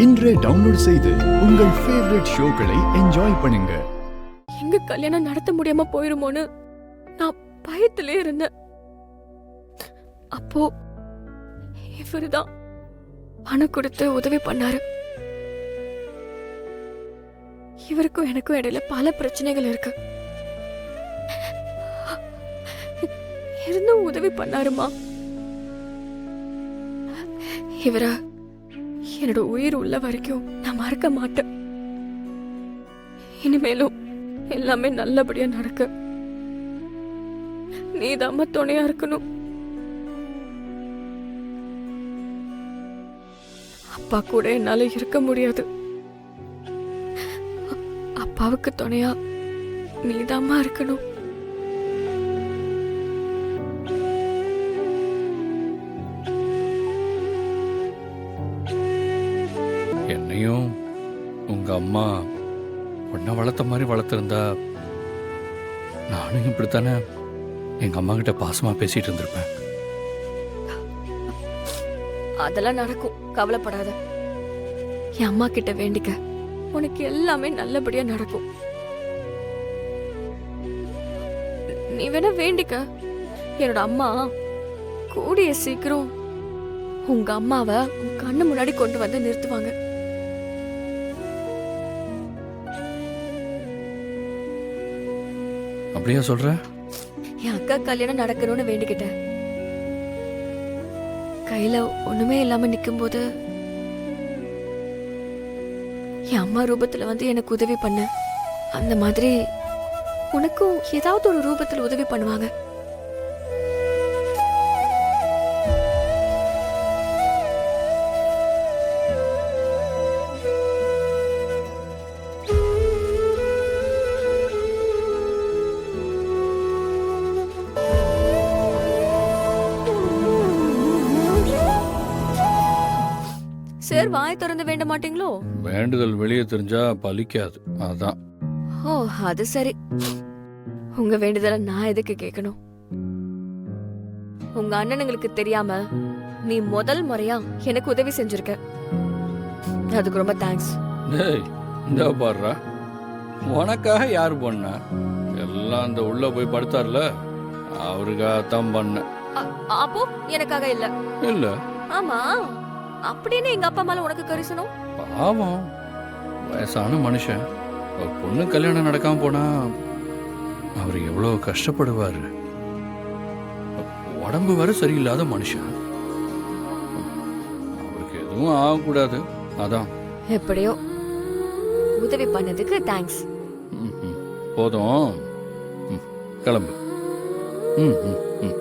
இன்றே டவுன்லோட் செய்து உங்கள் ஃபேவரட் ஷோக்களை என்ஜாய் பண்ணுங்க. எங்க கல்யாணம் நடத்த முடியாம போயிருமோன்னு நான் பயத்திலே இருந்தேன். அப்போ இவருதான் பணம் கொடுத்து உதவி பண்ணாரு. இவருக்கும் எனக்கும் இடையில பல பிரச்சனைகள் இருக்கு. இருந்தும் உதவி பண்ணாருமா. இவர என்னோட உயிர் உள்ள வரைக்கும் நான் மறக்க மாட்டேன். இனிமேலும் எல்லாமே நல்லபடியா நடக்க நீதாம்மா துணையா இருக்கணும். அப்பா கூட என்னால இருக்க முடியாது. அப்பாவுக்கு துணையா நீதாம்மா இருக்கணும். என்னையும் உங்க அம்மா உன்னை வளர்த்த மாதிரி வளர்த்துருந்தா நானும் இப்படித்தானே எங்க அம்மா கிட்ட பாசமா பேசிட்டு இருந்திருப்பேன். அதெல்லாம் நடக்கும், கவலைப்படாத. என் அம்மா கிட்ட வேண்டிக்க, உனக்கு எல்லாமே நல்லபடியா நடக்கும். நீ வேணா வேண்டிக்க. என்னோட அம்மா கூடிய சீக்கிரம் உங்க அம்மாவை உன் கண்ணு முன்னாடி கொண்டு வந்து நிறுத்துவாங்க. அப்படியா சொல்ற? என் அக்கா கல்யாணம் நடக்கணும்னு வேண்டிக்கிட்டேன். கையில ஒண்ணுமே இல்லாம நிக்கும் போது என் அம்மா ரூபத்துல வந்து எனக்கு உதவி பண்ண, அந்த மாதிரி உனக்கும் ஏதாவது ஒரு ரூபத்துல உதவி பண்ணுவாங்க. சார், வாய் திறந்து வேண்ட மாட்டீங்களோ? வேண்டுதல் வெளியே தெரிஞ்சா பலிக்காது, அதான். ஓ, அது சரி. உங்க வேண்டுதலை நான் எதுக்கு கேட்கணும்? உங்க அண்ணனுங்களுக்கு தெரியாம நீ முதல் முறையா எனக்கு உதவி செஞ்சிருக்க. அதுக்கு ரொம்ப தேங்க்ஸ். டேய், இந்த பாடுறா, உனக்காக யாரு பண்ண? எல்லாம் இந்த உள்ள போய் படுத்தார்ல, அவருக்காகத்தான் பண்ண. அப்போ எனக்காக இல்ல? இல்ல. ஆமா, அப்படின்னு எங்க அப்பா மேல உனக்கு கரிசனம்? பாவம், வயசான மனுஷன். ஒரு பொண்ணு கல்யாணம் நடக்காம போனா அவர் எவ்வளவு கஷ்டப்படுவாரு. உடம்பு வர சரியில்லாத மனுஷன். அவருக்கு எதுவும் ஆகக்கூடாது, அதான். எப்படியோ உதவி பண்ணதுக்கு தேங்க்ஸ். போதும், கிளம்பு. ம் ம் ம்